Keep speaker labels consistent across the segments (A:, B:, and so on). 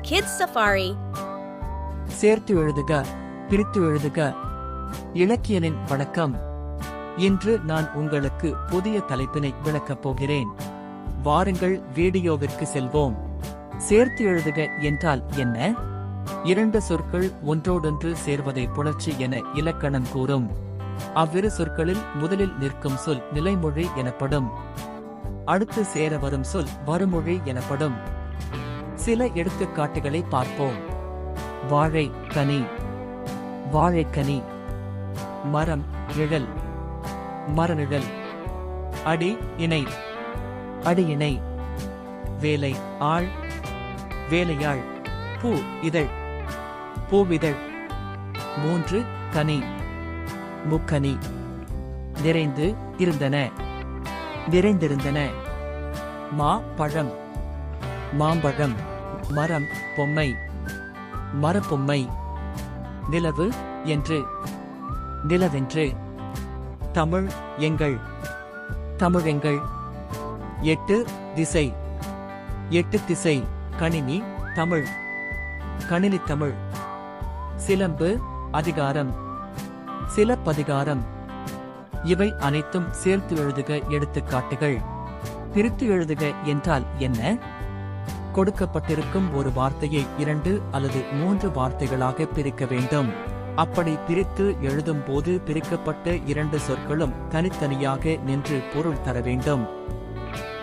A: Kids Safari.
B: சேர்த்து எழுதுக, பிரித்து எழுதுக. இலக்கியனின் வணக்கம். இன்று நான் உங்களுக்கு புதிய தலைப்பினை விளக்கப் போகிறேன். வாருங்கள் வீடியோவிற்கு செல்வோம். சேர்த்து எழுதுக என்றால் என்ன? இரண்டு சொற்கள் ஒன்றோடொன்று சேர்வதை புணர்ச்சி என இலக்கணம் கூறும். அவ்விரு சொற்களில் முதலில் நிற்கும் சொல் நிலைமொழி எனப்படும். அடுத்து சேர வரும் சொல் வருமொழி எனப்படும். சில எடுத்துக்காட்டுகளை பார்ப்போம். வாழை கனி, வாழைக்கனி. மரம் நிழல், மரநிழல். அடி இணை, அடி இணை. வேலை ஆள், வேலையாள். பூ இதழ், பூவிதழ். மூன்று கனி, முக்கனி. நிறைந்து இருந்தன, நிறைந்திருந்தன. மா பழம், மாம்பழம். மரம் பொம்மை, மரப்பொம்மை. நிலவு என்று, நிலவென்று. தமிழ் எங்கள், தமிழெங்கள். எட்டு திசை, எட்டு திசை. கணினி தமிழ், கணினி தமிழ். சிலம்பு அதிகாரம், சிலப்பதிகாரம். இவை அனைத்தும் சேர்த்து எழுதுக எடுத்துக்காட்டுகள். பிரித்து எழுதுக என்றால் என்ன? கொடுக்கப்பட்டிருக்கும் ஒரு வார்த்தையை 2 அல்லது 3 வார்த்தைகளாக பிரிக்க வேண்டும். அப்படி பிரித்து எழுதும் போது பிரிக்கப்பட்ட 2 சொற்களும் தனித்தனியாக நின்று பொருள் தர வேண்டும்.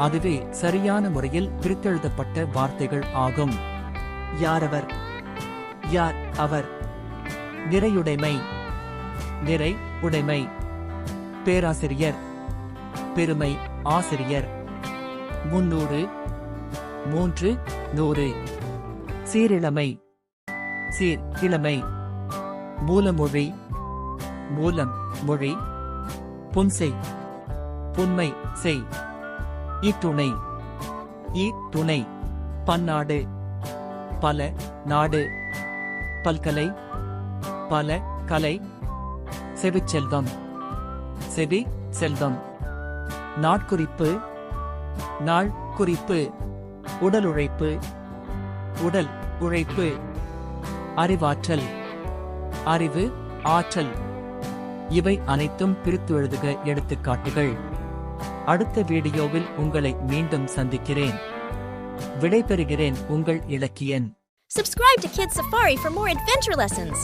B: அதுவே சரியான முறையில் பிரித்தெழுதப்பட்ட வார்த்தைகள் ஆகும். யாரவர், யார் அவர். நிறையுடைமை, நிறை உடைமை. பேராசிரியர், பெருமை ஆசிரியர். 300, 3 100. சீரிழமை, சீர் இளமை. மூலமொழி, மூலம் மொழி. புன்செய், புன்மை செய். ஈத்துணை, ஈத்துணை. பன்னாடு, பல நாடு. பல்கலை, பல கலை. செவிச்செல்வம், செவி செல்வம். நாட்குறிப்பு, நாள் குறிப்பு. உடல் உழைப்பு, உடல் உழைப்பு. அறிவாற்றல், அறிவு ஆற்றல். இவை அனைத்தும் பிரித்து எழுதுக எடுத்துக்காட்டுகள். அடுத்த வீடியோவில் உங்களை மீண்டும் சந்திக்கிறேன். விடைபெறுகிறேன் உங்கள் இலக்கியன்.
A: Subscribe to Kids Safari for more adventure lessons.